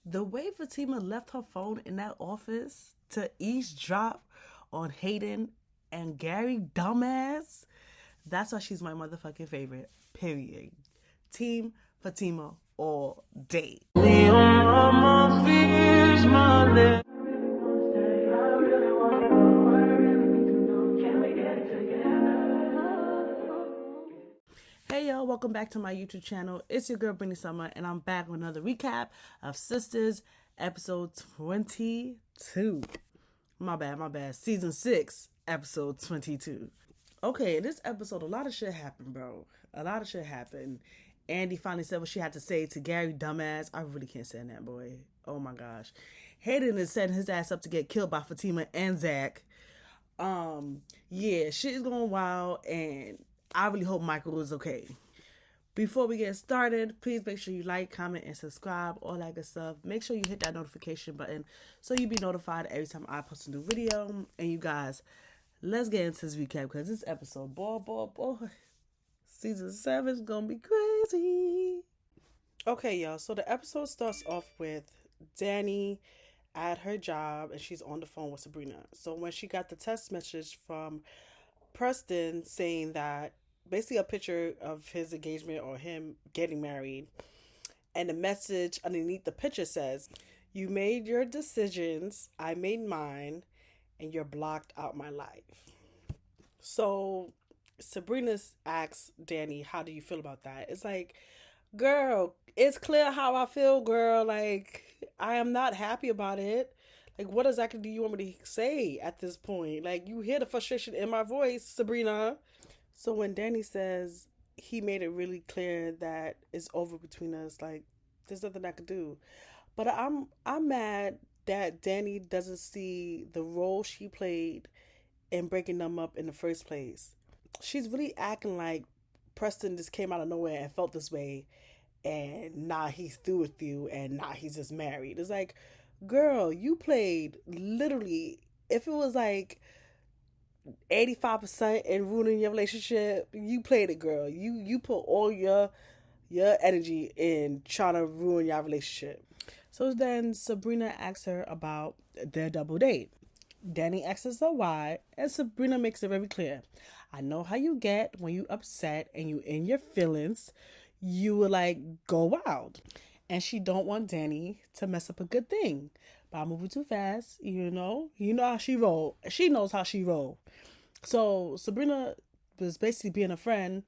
The way Fatima left her phone in that office to eavesdrop on Hayden and Gary, dumbass, that's why she's my motherfucking favorite. Period. Team Fatima all day. Hey y'all, welcome back to my YouTube channel. It's your girl Brittany Summer, and I'm back with another recap of Sisters episode 22. My bad. Season 6, episode 22. Okay, in this episode, a lot of shit happened, bro. A lot of shit happened. Andy finally said what she had to say to Gary, dumbass. I really can't stand that boy. Oh my gosh. Hayden is setting his ass up to get killed by Fatima and Zach. Yeah, shit is going wild, and I really hope Michael is okay. Before we get started, please make sure you like, comment, and subscribe, all that good stuff. Make sure you hit that notification button so you be notified every time I post a new video. And you guys, let's get into this recap because this episode, boy, season 7 is gonna be crazy. Okay, y'all, so the episode starts off with Danny at her job and she's on the phone with Sabrina. So when she got the text message from Preston saying that basically a picture of his engagement or him getting married, and the message underneath the picture says, "You made your decisions, I made mine, and you're blocked out my life." So Sabrina asks Danny, "How do you feel about that?" It's like, girl, it's clear how I feel, girl. Like, I am not happy about it. Like, what exactly do you want me to say at this point? Like, you hear the frustration in my voice, Sabrina. So when Danny says he made it really clear that it's over between us, like, there's nothing I could do. But I'm mad that Danny doesn't see the role she played in breaking them up in the first place. She's really acting like Preston just came out of nowhere and felt this way, and now he's through with you, and now he's just married. It's like, girl, you played literally, if it was like 85% in ruining your relationship, you played it, girl. You put all your energy in trying to ruin your relationship. So then Sabrina asks her about their double date. Danny asks her why, and Sabrina makes it very clear. I know how you get when you upset and you in your feelings. You will like go wild. And she don't want Danny to mess up a good thing by moving too fast. You know how she roll. She knows how she roll. So Sabrina was basically being a friend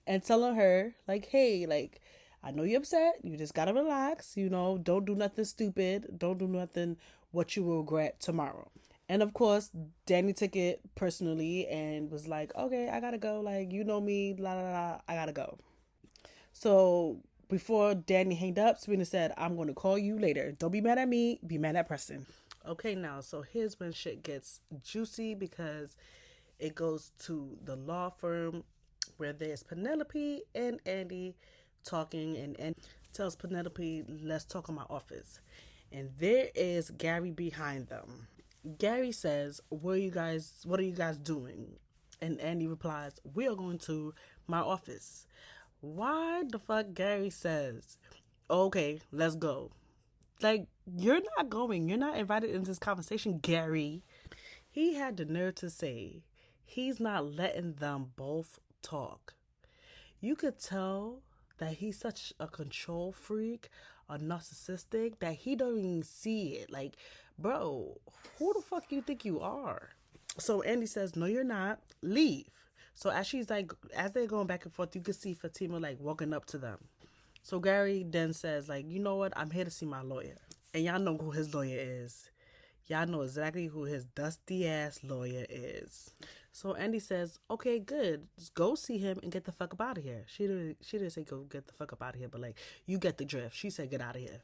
and telling her, like, hey, like, I know you're upset. You just gotta relax. Don't do nothing stupid. Don't do nothing what you will regret tomorrow. And of course, Danny took it personally and was like, okay, I gotta go. Like, you know me, la la la, I gotta go. So before Danny hanged up, Serena said, I'm going to call you later. Don't be mad at me. Be mad at Preston. Okay, now, so here's when shit gets juicy because it goes to the law firm where there's Penelope and Andy talking, and Andy tells Penelope, let's talk in my office. And there is Gary behind them. Gary says, what are you guys doing? And Andy replies, we are going to my office. Why the fuck Gary says, okay, let's go. Like, you're not going. You're not invited into this conversation, Gary. He had the nerve to say he's not letting them both talk. You could tell that he's such a control freak, a narcissistic, that he don't even see it. Like, bro, who the fuck you think you are? So Andy says, no, you're not. Leave. So as they're going back and forth, you can see Fatima like walking up to them. So Gary then says, like, you know what? I'm here to see my lawyer. And y'all know who his lawyer is. Y'all know exactly who his dusty ass lawyer is. So Andy says, okay, good. Just go see him and get the fuck up out of here. She didn't say go get the fuck up out of here, but like, you get the drift. She said get out of here.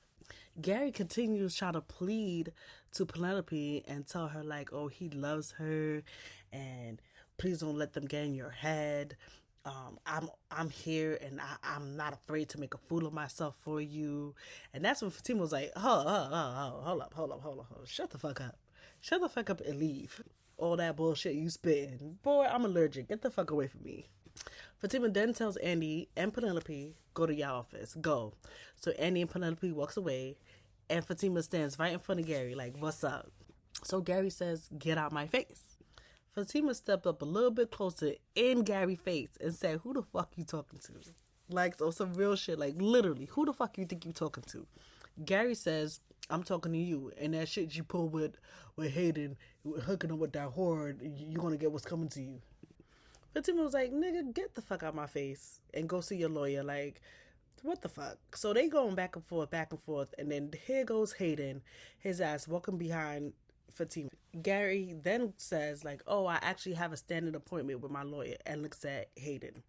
Gary continues trying to plead to Penelope and tell her like, oh, he loves her and please don't let them get in your head. I'm here and I'm not afraid to make a fool of myself for you. And that's when Fatima was like, hold up. Shut the fuck up and leave. All that bullshit you spitting. Boy, I'm allergic. Get the fuck away from me. Fatima then tells Andy and Penelope, go to your office. Go. So Andy and Penelope walks away And Fatima stands right in front of Gary, like, what's up? So Gary says, get out my face. Fatima stepped up a little bit closer in Gary's face and said, who the fuck you talking to? Like, so some real shit. Like, literally, who the fuck you think you talking to? Gary says, I'm talking to you. And that shit you pull with Hayden, hooking him with that whore, you're going to get what's coming to you. Fatima was like, nigga, get the fuck out my face and go see your lawyer. Like, what the fuck? So they going back and forth. And then here goes Hayden, his ass walking behind Fatima. Gary then says, like, oh, I actually have a standing appointment with my lawyer, and looks at Hayden.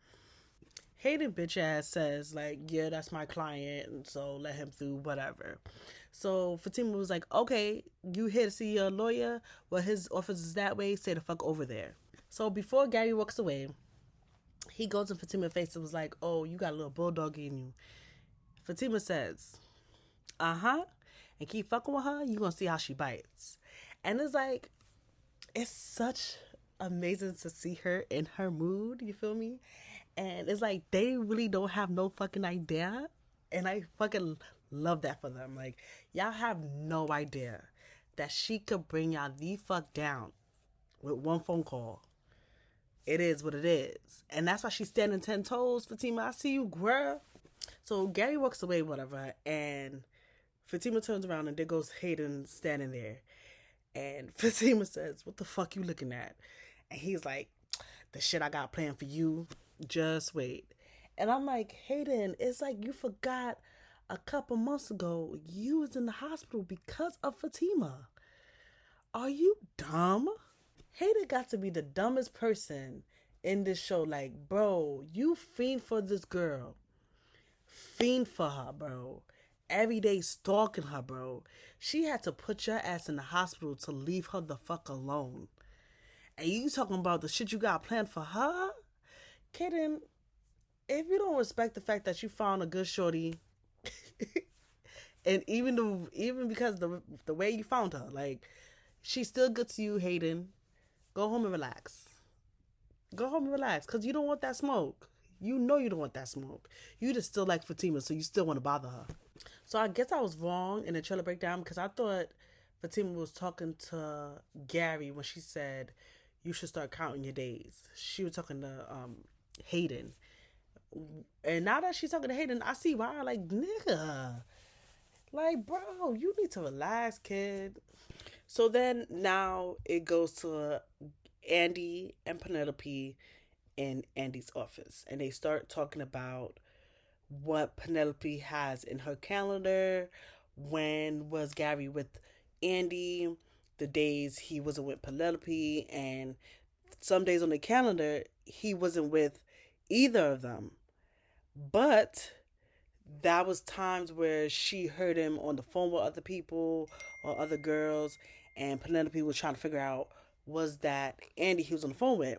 Hayden bitch ass says, like, yeah, that's my client, and so let him through, whatever. So Fatima was like, okay, you here to see your lawyer? Well, his office is that way, stay the fuck over there. So before Gary walks away, he goes in Fatima's face and was like, oh, you got a little bulldog in you. Fatima says, uh-huh, and keep fucking with her, you gonna see how she bites. And it's like, it's such amazing to see her in her mood, you feel me? And it's like, they really don't have no fucking idea. And I fucking love that for them. Like, y'all have no idea that she could bring y'all the fuck down with one phone call. It is what it is. And that's why she's standing 10 toes. Fatima, I see you, girl. So Gary walks away, whatever. And Fatima turns around and there goes Hayden standing there. And Fatima says, what the fuck you looking at? And he's like, the shit I got planned for you. Just wait. And I'm like, Hayden, it's like you forgot a couple months ago you was in the hospital because of Fatima. Are you dumb? Hayden got to be the dumbest person in this show. Like, bro, you fiend for this girl. Fiend for her, bro. Every day stalking her, bro. She had to put your ass in the hospital to leave her the fuck alone. And you talking about the shit you got planned for her? Kidding. If you don't respect the fact that you found a good shorty, and even because the way you found her, like, she's still good to you, Hayden. Go home and relax. Go home and relax, because you don't want that smoke. You know you don't want that smoke. You just still like Fatima, so you still want to bother her. So I guess I was wrong in the trailer breakdown, because I thought Fatima was talking to Gary when she said, you should start counting your days. She was talking to Hayden. And now that she's talking to Hayden, I see why. Like, nigga. Like, bro, you need to relax, kid. So then now it goes to Andy and Penelope in Andy's office. And they start talking about what Penelope has in her calendar. When was Gary with Andy? The days he wasn't with Penelope. And some days on the calendar, he wasn't with either of them. But that was times where she heard him on the phone with other people or other girls, and Penelope was trying to figure out, was that Andy he was on the phone with?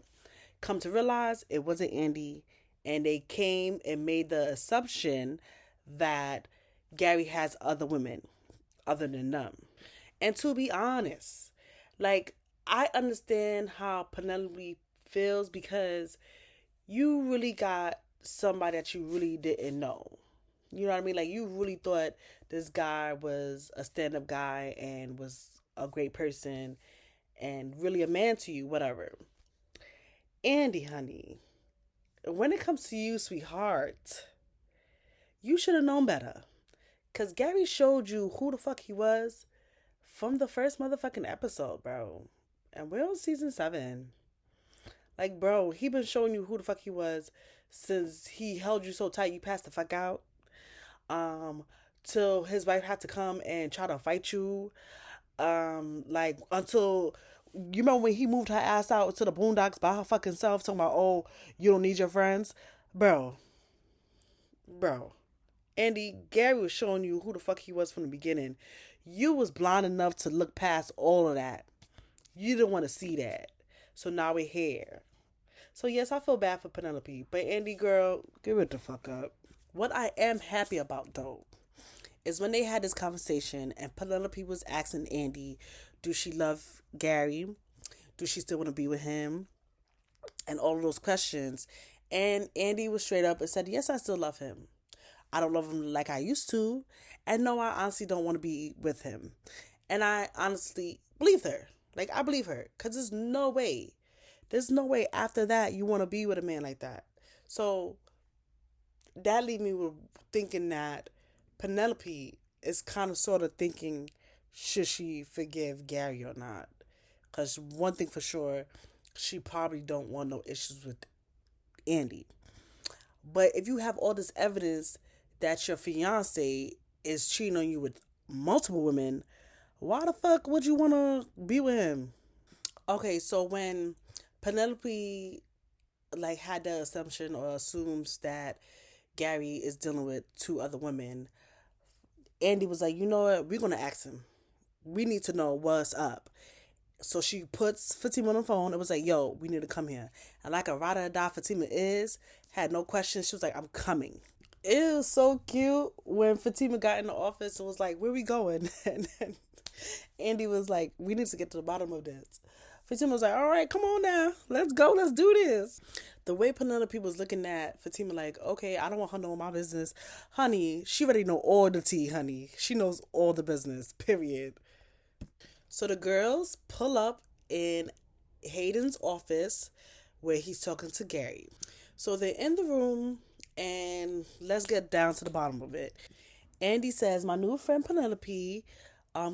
Come to realize it wasn't Andy, and they came and made the assumption that Gary has other women other than them. And to be honest, like, I understand how Penelope feels, because you really got somebody that you really didn't know. You know what I mean? Like, you really thought this guy was a stand-up guy and was a great person and really a man to you, whatever. Andy, honey, when it comes to you, sweetheart, you should have known better. Because Gary showed you who the fuck he was from the first motherfucking episode, bro. And we're on season 7. Like, bro, he been showing you who the fuck he was since he held you so tight you passed the fuck out. Till his wife had to come and try to fight you. Like, until, you remember when he moved her ass out to the boondocks by her fucking self, talking about, oh, you don't need your friends? Bro. Andy, Gary was showing you who the fuck he was from the beginning. You was blind enough to look past all of that. You didn't want to see that. So now we're here. So yes, I feel bad for Penelope. But Andy, girl, give it the fuck up. What I am happy about, though, is when they had this conversation and Penelope was asking Andy, do she love Gary? Do she still want to be with him? And all of those questions. And Andy was straight up and said, yes, I still love him. I don't love him like I used to. And no, I honestly don't want to be with him. And I honestly believe her. Like, I believe her. Because there's no way after that you want to be with a man like that. So that leave me with thinking that Penelope is kind of sort of thinking, should she forgive Gary or not? Because one thing for sure, she probably don't want no issues with Andy. But if you have all this evidence that your fiance is cheating on you with multiple women, why the fuck would you want to be with him? Okay, so when Penelope like had the assumption or assumes that Gary is dealing with two other women, Andy was like, you know what, we're gonna ask him. We need to know what's up. So she puts Fatima on the phone and was like, yo, we need to come here. And like a ride or die Fatima is, had no questions. She was like, I'm coming. It was so cute when Fatima got in the office and was like, where we going? And then Andy was like, we need to get to the bottom of this. Fatima was like, all right, come on now. Let's go. Let's do this. The way Penelope was looking at Fatima like, okay, I don't want her knowing my business. Honey, she already know all the tea, honey. She knows all the business, period. So the girls pull up in Hayden's office where he's talking to Gary. So they're in the room and let's get down to the bottom of it. Andy says, my new friend Penelope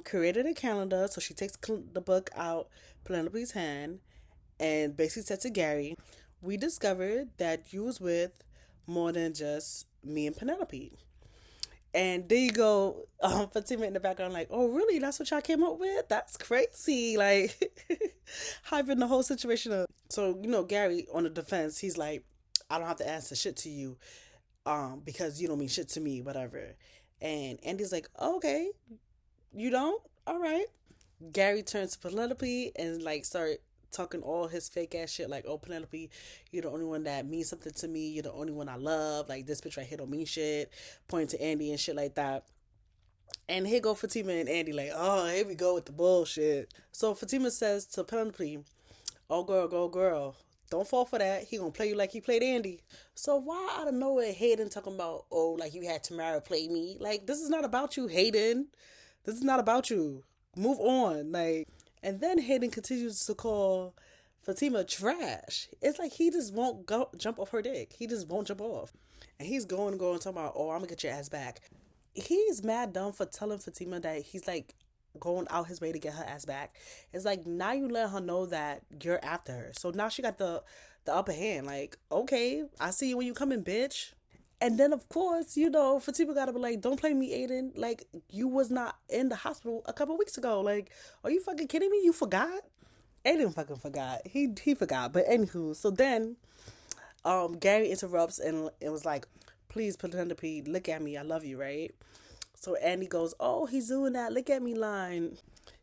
created a calendar. So she takes the book out Penelope's hand and basically said to Gary, we discovered that you was with more than just me and Penelope. And there you go, Fatima in the background, like, oh, really? That's what y'all came up with? That's crazy. Like, hyping the whole situation up. So, Gary, on the defense, he's like, I don't have to answer shit to you because you don't mean shit to me, whatever. And Andy's like, oh, okay, you don't? All right. Gary turns to Penelope and, like, start talking all his fake ass shit like, oh, Penelope, you're the only one that means something to me. You're the only one I love. Like, this bitch right here don't mean shit. Pointing to Andy and shit like that. And here go Fatima and Andy like, oh, here we go with the bullshit. So Fatima says to Penelope, oh, girl, don't fall for that. He gonna play you like he played Andy. So why out of nowhere Hayden talking about, oh, like you had Tamara play me? Like, this is not about you, Hayden. This is not about you. Move on. Like, and then Hayden continues to call Fatima trash. It's like he just won't go jump off her dick. He just won't jump off. And he's going, talking about, oh, I'm gonna get your ass back. He's mad dumb for telling Fatima that he's like going out his way to get her ass back. It's like now you let her know that you're after her. So now she got the upper hand. Like, okay, I see you when you coming, bitch. And then of course, Fatima gotta be like, don't play me, Aiden. Like, you was not in the hospital a couple weeks ago. Like, are you fucking kidding me? You forgot? Aiden fucking forgot. He forgot. But anywho, so then Gary interrupts and it was like, please, Penelope, look at me. I love you, right? So Andy goes, oh, he's doing that look at me line.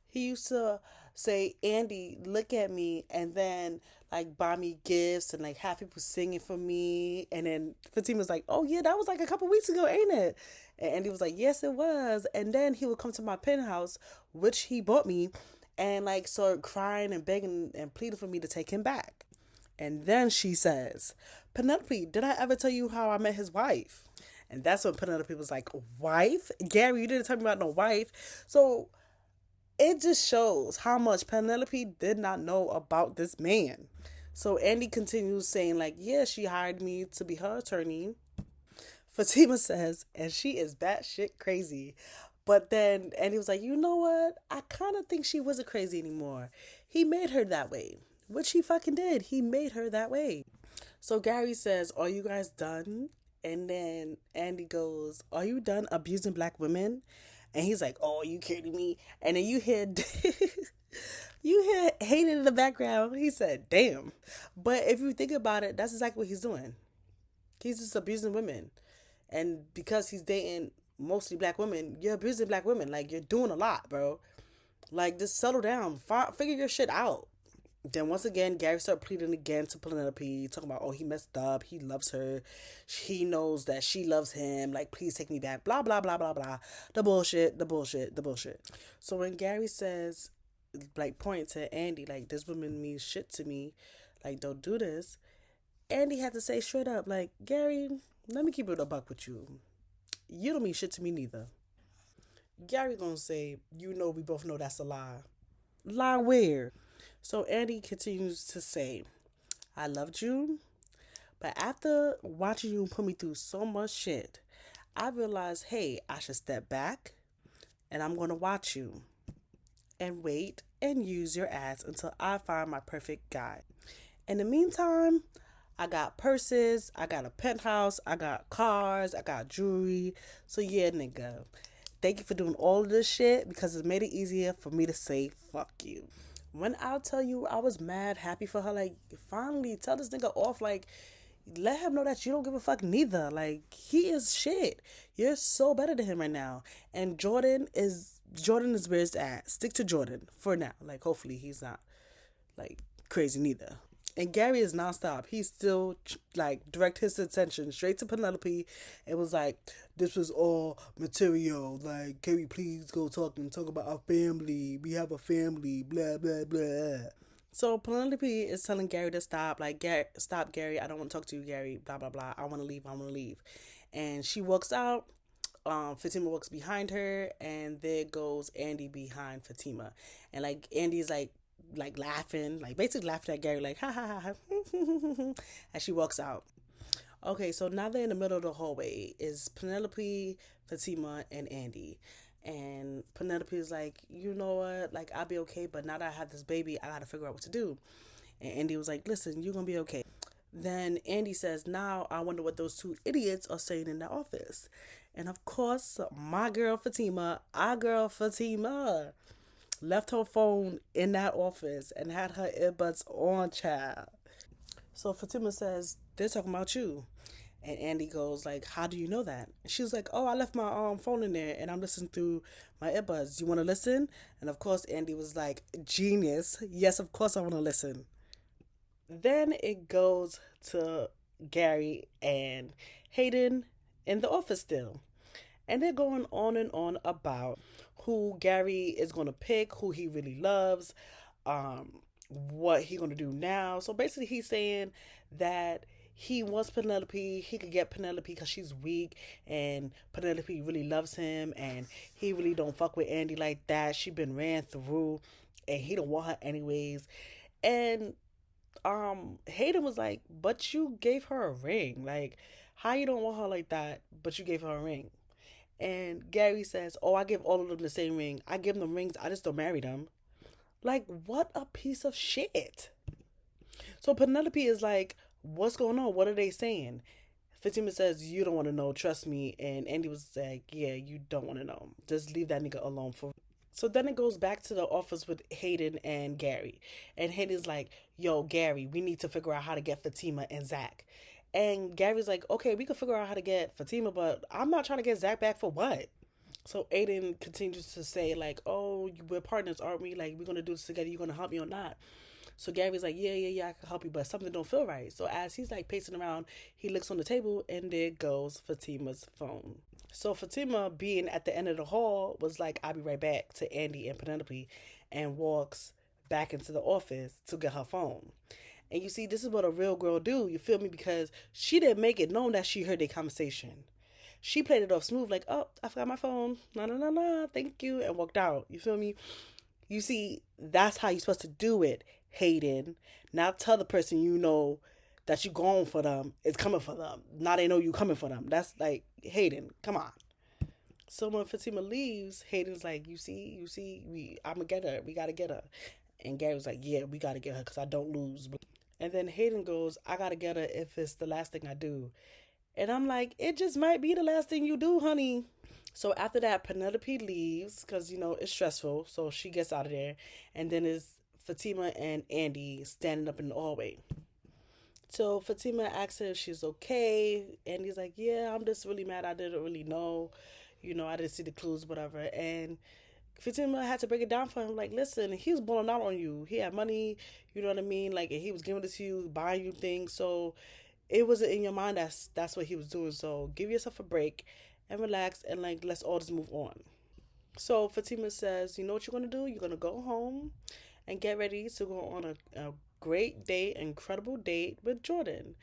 He used to say, Andy, look at me, and then like buy me gifts and like have people singing for me. And then Fatima's like, oh yeah, that was like a couple weeks ago, ain't it? And Andy was like, yes, it was. And then he would come to my penthouse, which he bought me, and like start crying and begging and pleading for me to take him back. And then she says, Penelope, did I ever tell you how I met his wife? And that's when Penelope was like, wife? Gary, you didn't tell me about no wife. So it just shows how much Penelope did not know about this man. So Andy continues saying, like, yeah, she hired me to be her attorney. Fatima says, and she is batshit crazy. But then Andy was like, you know what? I kind of think she wasn't crazy anymore. He made her that way. Which he fucking did. He made her that way. So Gary says, are you guys done? And then Andy goes, are you done abusing black women? And he's like, oh, are you kidding me? And then you hear Hayden in the background. He said, damn. But if you think about it, that's exactly what he's doing. He's just abusing women. And because he's dating mostly black women, you're abusing black women. Like, you're doing a lot, bro. Like, just settle down. Figure your shit out. Then once again, Gary started pleading again to Penelope, talking about, oh, he messed up, he loves her, he knows that she loves him, like, please take me back, blah, blah, blah, blah, blah. The bullshit. So when Gary says, like, point to Andy, like, this woman means shit to me, like, don't do this, Andy had to say straight up, like, Gary, let me keep it a buck with you. You don't mean shit to me neither. Gary gonna say, you know, we both know that's a lie. Lie where? So Andy continues to say, I loved you, but after watching you put me through so much shit, I realized, hey, I should step back and I'm gonna watch you and wait and use your ass until I find my perfect guy. In the meantime, I got purses, I got a penthouse, I got cars, I got jewelry. So yeah, nigga. Thank you for doing all of this shit because it made it easier for me to say fuck you. When I tell you I was mad happy for her, like finally tell this nigga off, like let him know that you don't give a fuck neither. Like he is shit. You're so better than him right now. And Jordan is where it's at. Stick to Jordan for now. Like hopefully he's not like crazy neither. And Gary is nonstop. He still like direct his attention straight to Penelope. It was like this was all material. Like, can we please go talk about our family? We have a family. Blah blah blah. So Penelope is telling Gary to stop. Like, stop, Gary. I don't want to talk to you, Gary. Blah blah blah. I want to leave. I want to leave. And she walks out. Fatima walks behind her, and there goes Andy behind Fatima, and like Andy's like laughing, like basically laughing at Gary, like ha ha ha, ha. As she walks out. Okay, so now they're in the middle of the hallway. Is Penelope, Fatima, and Andy. And Penelope is like, you know what? Like, I'll be okay, but now that I have this baby, I gotta figure out what to do. And Andy was like, listen, you're gonna be okay. Then Andy says, now I wonder what those two idiots are saying in the office. And of course, my girl Fatima, our girl Fatima, left her phone in that office and had her earbuds on, child. So Fatima says, they're talking about you. And Andy goes like, how do you know that? And she was like, oh, I left my phone in there and I'm listening through my earbuds. You want to listen? And of course, Andy was like, genius. Yes, of course I want to listen. Then it goes to Gary and Hayden in the office still. And they're going on and on about who Gary is going to pick, who he really loves, what he going to do now. So basically he's saying that he wants Penelope. He could get Penelope because she's weak and Penelope really loves him and he really don't fuck with Andy like that. She been ran through and he don't want her anyways. And Hayden was like, but you gave her a ring. Like, how you don't want her like that, but you gave her a ring? And Gary says, oh, I give all of them the same ring. I give them rings, I just don't marry them. Like, what a piece of shit. So Penelope is like, what's going on? What are they saying? Fatima says, you don't want to know, trust me. And Andy was like, yeah, you don't want to know. Just leave that nigga alone for. So then it goes back to the office with Hayden and Gary. And Hayden's like, yo, Gary, we need to figure out how to get Fatima and Zach. And Gary's like, okay, we can figure out how to get Fatima, but I'm not trying to get Zach back for what? So Aiden continues to say, like, oh, we're partners, aren't we? Like, we're going to do this together. You're going to help me or not? So Gary's like, yeah, I can help you, but something don't feel right. So as he's like pacing around, he looks on the table and there goes Fatima's phone. So Fatima, being at the end of the hall, was like, I'll be right back to Andy and Penelope and walks back into the office to get her phone. And you see, this is what a real girl do, you feel me? Because she didn't make it known that she heard their conversation. She played it off smooth, like, oh, I forgot my phone. No, thank you. And walked out. You feel me? You see, that's how you're supposed to do it, Hayden. Now tell the person you know that you going for them is coming for them. Now they know you coming for them. That's like, Hayden, come on. So when Fatima leaves, Hayden's like, you see, I'm gonna get her. We gotta get her. And Gary was like, yeah, we gotta get her because I don't lose. And then Hayden goes, I gotta get her if it's the last thing I do. And I'm like, it just might be the last thing you do, honey. So after that, Penelope leaves because, you know, it's stressful. So she gets out of there. And then it's Fatima and Andy standing up in the hallway. So Fatima asks her if she's okay. Andy's like, yeah, I'm just really mad. I didn't really know. You know, I didn't see the clues, whatever. And Fatima had to break it down for him. Like, listen, he was balling out on you. He had money, you know what I mean? Like, and he was giving it to you, buying you things. So it wasn't in your mind that's what he was doing. So give yourself a break and relax and like let's all just move on. So Fatima says, you know what you're gonna do? You're gonna go home and get ready to go on a great date, incredible date with Jordan.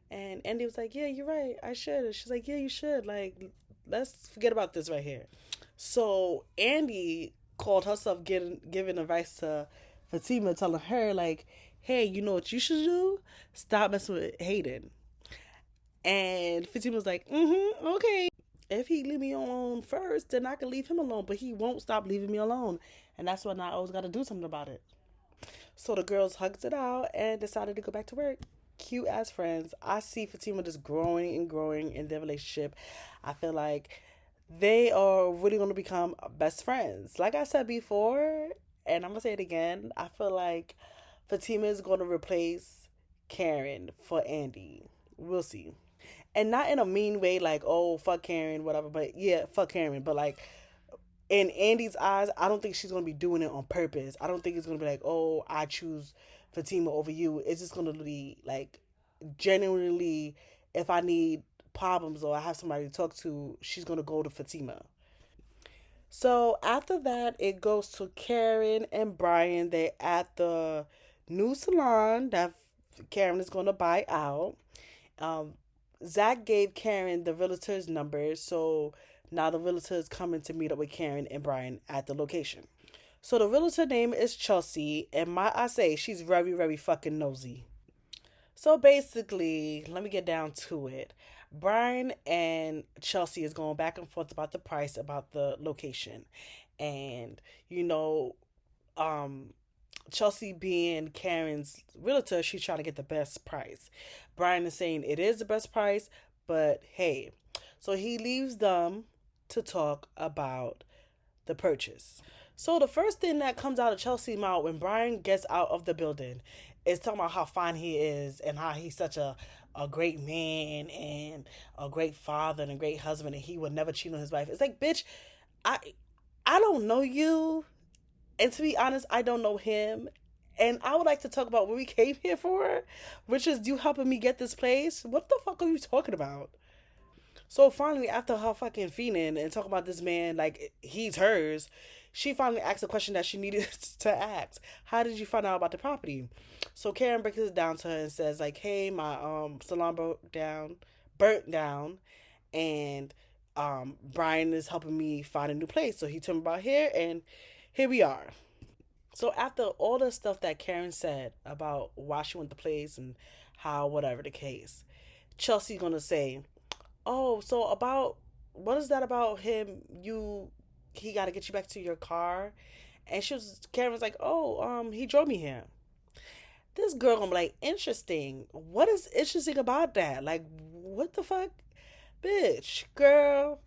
And Andy was like, yeah, you're right, I should. And she's like, yeah, you should. Like, let's forget about this right here. So Andy called herself giving advice to Fatima, telling her like, "Hey, you know what you should do? Stop messing with Hayden." And Fatima's like, "Mm-hmm, okay. If he leave me alone first, then I can leave him alone. But he won't stop leaving me alone, and that's when I always got to do something about it." So the girls hugged it out and decided to go back to work. Cute as friends. I see Fatima just growing and growing in their relationship. I feel like they are really going to become best friends. Like I said before, and I'm going to say it again, I feel like Fatima is going to replace Karen for Andy. We'll see. And not in a mean way, like, oh, fuck Karen, whatever. But yeah, fuck Karen. But like, in Andy's eyes, I don't think she's gonna be doing it on purpose. I don't think it's gonna be like, oh, I choose Fatima over you. It's just gonna be like, genuinely, if I need problems or I have somebody to talk to, she's gonna go to Fatima. So after that, it goes to Karen and Brian. They're at the new salon that Karen is gonna buy out. Um, Zach gave Karen the realtor's number, so now the realtor is coming to meet up with Karen and Brian at the location. So the realtor name is Chelsea, and I say she's very, very fucking nosy. So basically, let me get down to it. Brian and Chelsea is going back and forth about the price, about the location, and you know, um, Chelsea being Karen's realtor, she's trying to get the best price. Brian is saying it is the best price, but hey. So he leaves them to talk about the purchase. So the first thing that comes out of Chelsea's mouth when Brian gets out of the building is talking about how fine he is and how he's such a great man and a great father and a great husband and he would never cheat on his wife. It's like, bitch, I I don't know you. And to be honest, I don't know him. And I would like to talk about what we came here for, which is you helping me get this place. What the fuck are you talking about? So finally, after her fucking fiending and talking about this man like he's hers, she finally asked a question that she needed to ask. How did you find out about the property? So Karen breaks it down to her and says like, "Hey, my salon burnt down, and Brian is helping me find a new place. So he told me about here, and here we are." So after all the stuff that Karen said about why she went to place and how whatever the case, Chelsea's gonna say, "Oh, so about what is that about him? He got to get you back to your car." And Karen was like, "Oh, he drove me here." This girl gonna be like, "Interesting. What is interesting about that? Like, what the fuck, bitch, girl."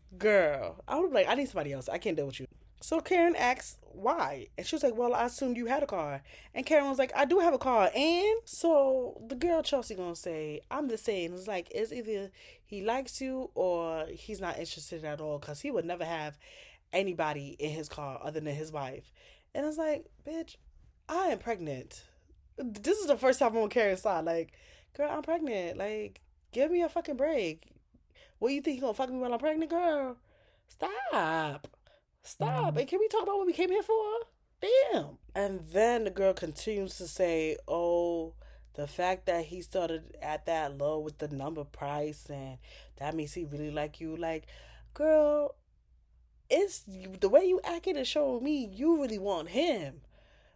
I would be like, "I need somebody else. I can't deal with you." So Karen asks why. And she was like, "Well, I assumed you had a car." And Karen was like, "I do have a car." And so the girl Chelsea gonna say, "I'm just saying, it's like, it's either he likes you or he's not interested at all because he would never have anybody in his car other than his wife." And it's like, bitch, I am pregnant. This is the first time I'm on Karen's side. Like, girl, I'm pregnant. Like, give me a fucking break. What you think you gonna fuck me while I'm pregnant, girl? Stop. Stop. And can we talk about what we came here for? Damn. And then the girl continues to say, "Oh, the fact that he started at that low with the number price and that means he really like you." Like, girl, it's the way you acting is showing me you really want him.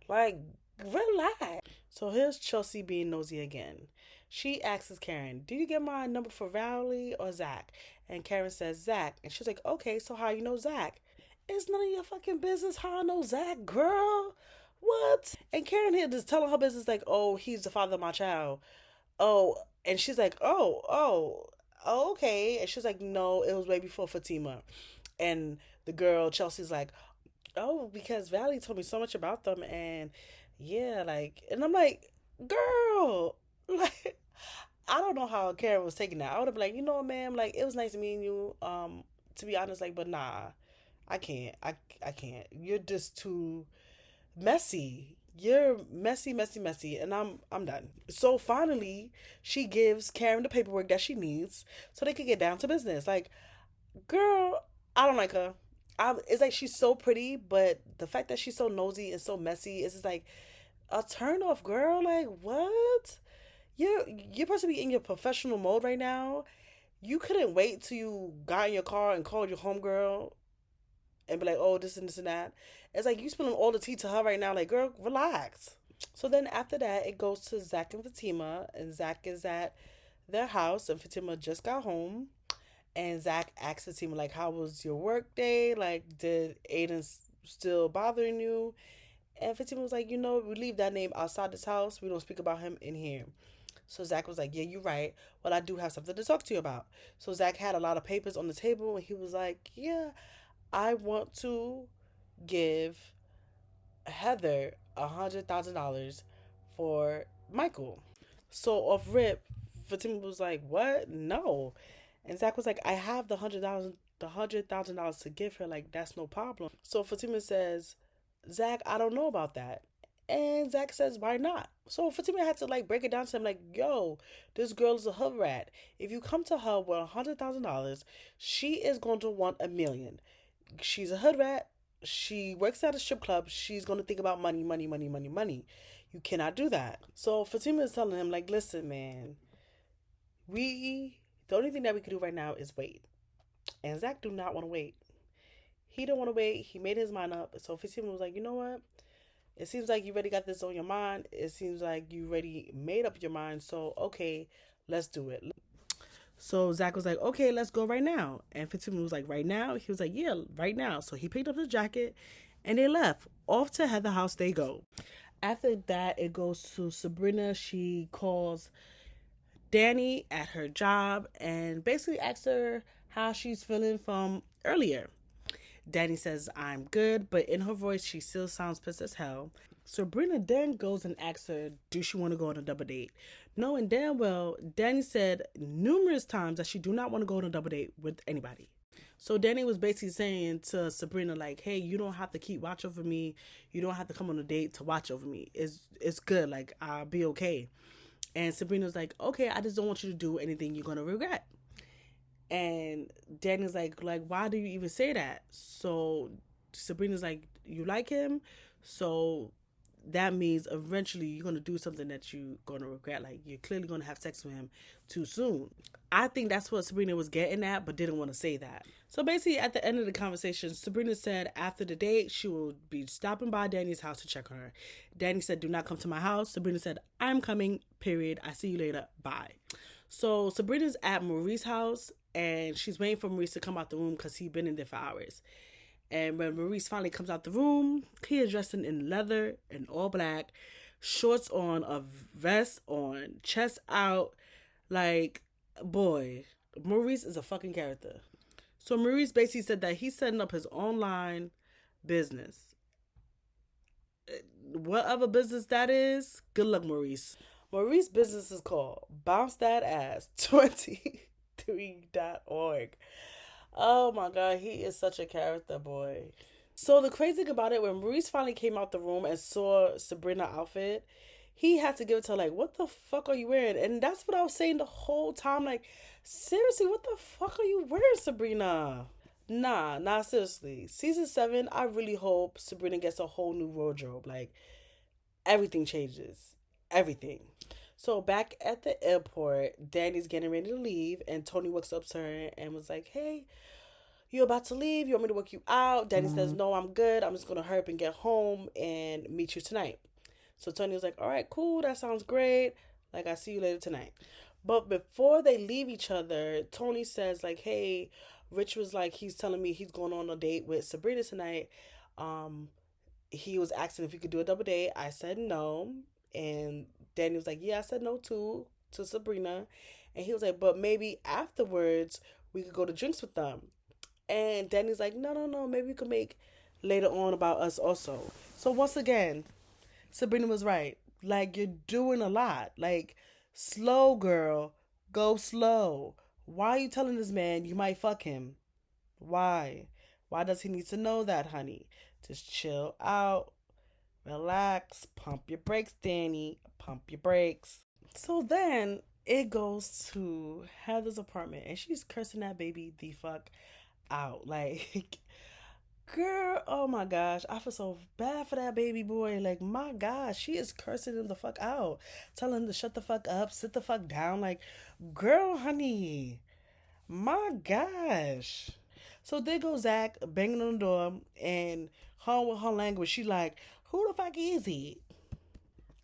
Like, relax. So here's Chelsea being nosy again. She asks Karen, "Do you get my number for Valerie or Zach?" And Karen says Zach. And she's like, "Okay, so how you know Zach?" "It's none of your fucking business how I know Zach, girl. What?" And Karen here just telling her business like, "Oh, he's the father of my child." Oh, and she's like, oh, okay. And she's like, "No, it was way before Fatima." And the girl, Chelsea's like, "Oh, because Valley told me so much about them, and yeah, like," and I'm like, "Girl, like, I don't know how Karen was taking that. I would have been like, you know what, ma'am, like, it was nice meeting you. To be honest, like, but nah, I can't. I can't. You're just too messy. You're messy, messy, messy, and I'm done." So finally, she gives Karen the paperwork that she needs so they could get down to business. Like, girl, I don't like her. It's like she's so pretty, but the fact that she's so nosy and so messy is just like a turn off, girl. Like, what? You're supposed to be in your professional mode right now. You couldn't wait till you got in your car and called your homegirl and be like, oh, this and this and that. It's like you spilling all the tea to her right now. Like, girl, relax. So then after that, it goes to Zach and Fatima, and Zach is at their house, and Fatima just got home. And Zach asks Fatima, like, how was your work day? Like, did Aiden still bothering you? And Fatima was like, we leave that name outside this house. We don't speak about him in here. So Zach was like, yeah, you're right. Well, I do have something to talk to you about. So Zach had a lot of papers on the table, and he was like, yeah, I want to give Heather $100,000 for Michael. So off rip, Fatima was like, what? No. And Zach was like, I have the $100,000 to give her. Like, that's no problem. So Fatima says, Zach, I don't know about that. And Zach says, why not? So Fatima had to like break it down to him, like, yo, this girl is a hood rat. If you come to her with $100,000, she is going to want $1 million. She's a hood rat. She works at a strip club. She's going to think about money, money, money, money, money. You cannot do that. So Fatima is telling him, like, listen, man, the only thing that we can do right now is wait. And Zach do not want to wait. He don't want to wait. He made his mind up. So Fatima was like, you know what? It seems like you already got this on your mind. It seems like you already made up your mind. So, okay, let's do it. So Zach was like, okay, let's go right now. And Fatima was like, right now? He was like, yeah, right now. So he picked up the jacket and they left. Off to Heather house they go. After that, it goes to Sabrina. She calls Danny at her job and basically asks her how she's feeling from earlier. Danny says, I'm good, but in her voice, she still sounds pissed as hell. Sabrina then goes and asks her, do she want to go on a double date? Knowing damn well, Danny said numerous times that she do not want to go on a double date with anybody. So Danny was basically saying to Sabrina, like, hey, you don't have to keep watch over me. You don't have to come on a date to watch over me. It's good. Like, I'll be okay. And Sabrina's like, okay, I just don't want you to do anything you're going to regret. And Danny's like, why do you even say that? So Sabrina's like, you like him? So that means eventually you're going to do something that you're going to regret. Like, you're clearly going to have sex with him too soon. I think that's what Sabrina was getting at, but didn't want to say that. So basically, at the end of the conversation, Sabrina said after the date, she will be stopping by Danny's house to check on her. Danny said, do not come to my house. Sabrina said, I'm coming, period. I see you later. Bye. So Sabrina's at Maurice's house, and she's waiting for Maurice to come out the room because he's been in there for hours. And when Maurice finally comes out the room, he is dressed in leather and all black, shorts on, a vest on, chest out. Like, boy, Maurice is a fucking character. So Maurice basically said that he's setting up his online business. Whatever business that is, good luck, Maurice. Maurice's business is called Bounce That Ass 23.org. Oh my god, he is such a character, boy. So the crazy thing about it, when Maurice finally came out the room and saw Sabrina's outfit, he had to give it to her, like, what the fuck are you wearing? And that's what I was saying the whole time. Like, seriously, what the fuck are you wearing, Sabrina? Nah, seriously. Season 7, I really hope Sabrina gets a whole new wardrobe. Like, everything changes. Everything. So back at the airport, Danny's getting ready to leave, and Tony walks up to her and was like, hey, you about to leave? You want me to work you out? Danny says, no, I'm good. I'm just going to hurry up and get home and meet you tonight. So Tony was like, all right, cool. That sounds great. Like, I'll see you later tonight. But before they leave each other, Tony says, like, hey, Rich was like, he's telling me he's going on a date with Sabrina tonight. He was asking if he could do a double date. I said no. And Danny was like, yeah, I said no too, to Sabrina. And he was like, but maybe afterwards we could go to drinks with them. And Danny's like, no, maybe we could make later on about us also. So once again, Sabrina was right. Like, you're doing a lot. Like, slow, girl. Go slow. Why are you telling this man you might fuck him? Why? Why does he need to know that, honey? Just chill out. Relax. Pump your brakes, Danny. Pump your brakes. So then it goes to Heather's apartment, and she's cursing that baby the fuck out. Like, girl, oh my gosh, I feel so bad for that baby boy. Like, my gosh, she is cursing him the fuck out, telling him to shut the fuck up, sit the fuck down. Like, girl, honey, My gosh. So there goes Zach banging on the door, and her with her language, she like, who the fuck is he?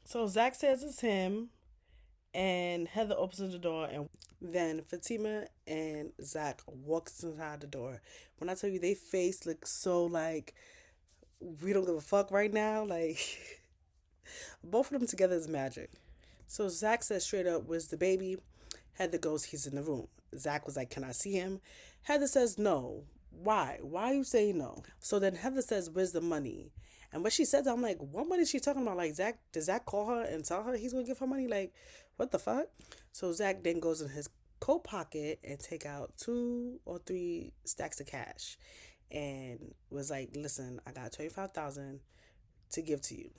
So Zach says it's him, and Heather opens the door, and then Fatima and Zach walks inside the door. When I tell you, they face looks so like we don't give a fuck right now. Like both of them together is magic. So Zach says straight up, "Where's the baby?" Heather goes, "He's in the room." Zach was like, "Can I see him?" Heather says, "No." Why? Why are you saying no? So then Heather says, "Where's the money?" And when she says that, I'm like, what money is she talking about? Like, Zach, does Zach call her and tell her he's going to give her money? Like, what the fuck? So Zach then goes in his coat pocket and take out 2 or 3 stacks of cash and was like, listen, I got 25,000 to give to you.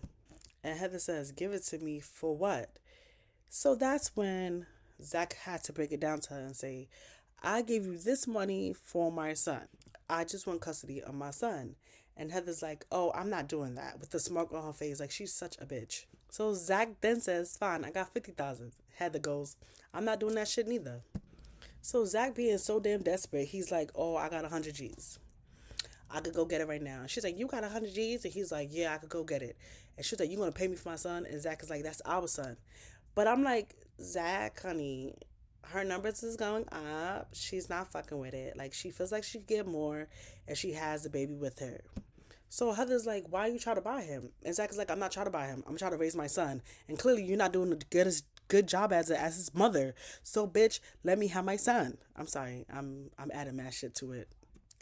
And Heather says, give it to me for what? So that's when Zach had to break it down to her and say, I gave you this money for my son. I just want custody of my son. And Heather's like, oh, I'm not doing that, with the smirk on her face, like she's such a bitch. So Zach then says, fine, I got 50,000. Heather goes, I'm not doing that shit neither. So Zach being so damn desperate, he's like, oh, I got 100 G's. I could go get it right now. And she's like, you got 100 G's? And he's like, yeah, I could go get it. And she's like, you going to pay me for my son? And Zach is like, that's our son. But I'm like, Zach, honey, her numbers is going up. She's not fucking with it. Like, she feels like she could get more and she has the baby with her. So Heather's like, why are you trying to buy him? And Zach is like, I'm not trying to buy him. I'm trying to raise my son. And clearly you're not doing the good job as his mother. So bitch, let me have my son. I'm sorry. I'm adding mad shit to it.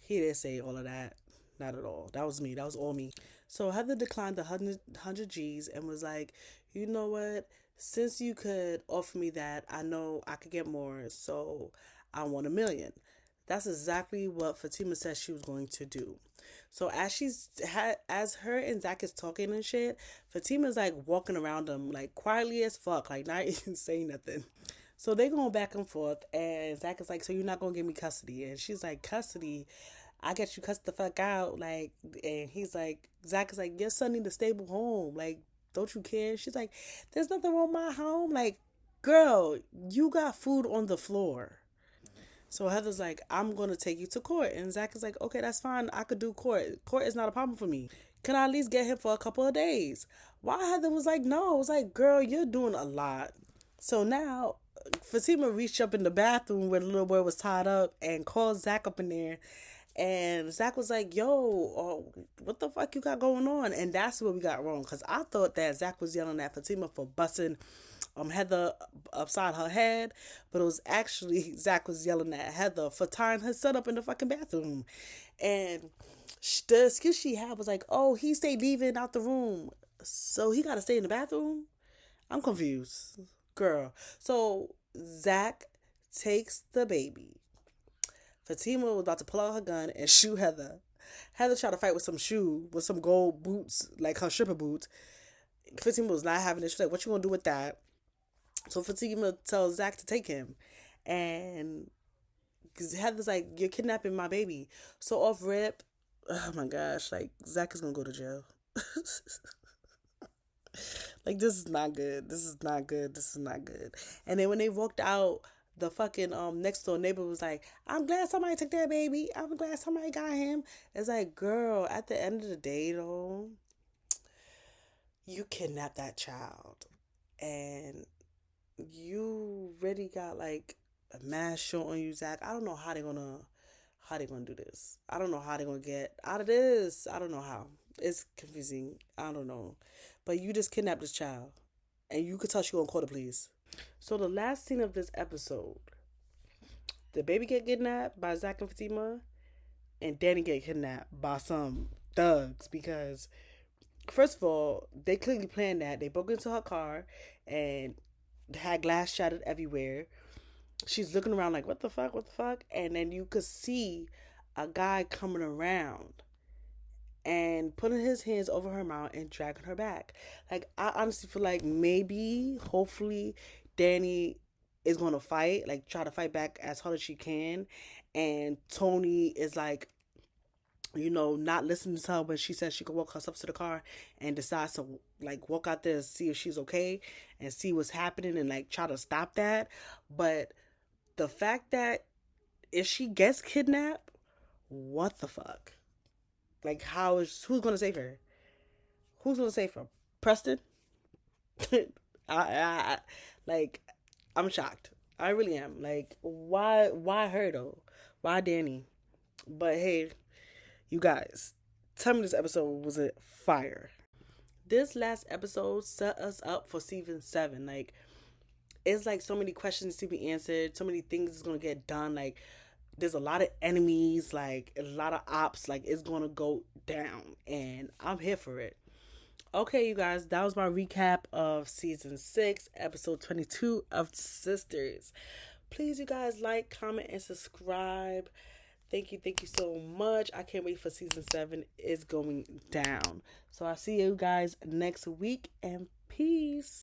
He didn't say all of that. Not at all. That was me. That was all me. So Heather declined the 100 G's and was like, you know what? Since you could offer me that, I know I could get more. So I want 1 million. That's exactly what Fatima said she was going to do. So as her and Zach is talking and shit, Fatima's like walking around them like quietly as fuck, like not even saying nothing. So they going back and forth, and Zach is like, so you're not gonna give me custody? And she's like, custody? I get you cussed the fuck out, like. And he's like, Zach is like, your son need a stable home, like, don't you care? She's like, there's nothing wrong with my home, like, girl, you got food on the floor. So Heather's like, I'm gonna take you to court, and Zach is like, okay, that's fine, I could do court. Court is not a problem for me. Can I at least get him for a couple of days? Why Heather was like, no, it was like, girl, you're doing a lot. So now Fatima reached up in the bathroom where the little boy was tied up and called Zach up in there. And Zach was like, yo, what the fuck you got going on? And that's what we got wrong. Because I thought that Zach was yelling at Fatima for busting Heather upside her head. But it was actually Zach was yelling at Heather for tying her son up in the fucking bathroom. And the excuse she had was like, oh, he stayed leaving out the room. So he got to stay in the bathroom? I'm confused. Girl. So Zach takes the baby. Fatima was about to pull out her gun and shoot Heather. Heather tried to fight with some gold boots, like her stripper boots. Fatima was not having it. She's like, what you gonna do with that? So Fatima tells Zach to take him. And Heather's like, you're kidnapping my baby. So off rip, oh my gosh, like, Zach is gonna go to jail. Like, this is not good. This is not good. This is not good. And then when they walked out, the fucking next door neighbor was like, I'm glad somebody took that baby. I'm glad somebody got him. It's like, girl, at the end of the day though, you kidnapped that child. And you really got like a mass show on you, Zach. I don't know how they gonna do this. I don't know how they're gonna get out of this. I don't know how. It's confusing. I don't know. But you just kidnapped this child. And you could tell she gonna call the police. So the last scene of this episode, the baby get kidnapped by Zach and Fatima, and Danny get kidnapped by some thugs because first of all, they clearly planned that. They broke into her car and had glass shattered everywhere. She's looking around like, what the fuck, what the fuck? And then you could see a guy coming around and putting his hands over her mouth and dragging her back. Like, I honestly feel like maybe, hopefully, Danny is going to fight, like, try to fight back as hard as she can. And Tony is like, not listening to her when she says she could walk herself to the car and decides to, like, walk out there and see if she's okay and see what's happening and, like, try to stop that. But the fact that if she gets kidnapped, what the fuck? Like, who's gonna save her? Who's gonna save her? Preston? I like, I'm shocked. I really am. Like, why her though? Why Danny? But hey, you guys, tell me this episode was a fire. This last episode set us up for season 7. Like, it's like so many questions to be answered, so many things is gonna get done. Like, there's a lot of enemies, like a lot of ops. Like, it's gonna go down, and I'm here for it. Okay, you guys, that was my recap of season 6, episode 22 of Sisters. Please, you guys, like, comment, and subscribe. Thank you so much. I can't wait for season 7. It's going down. So I'll see you guys next week, and peace.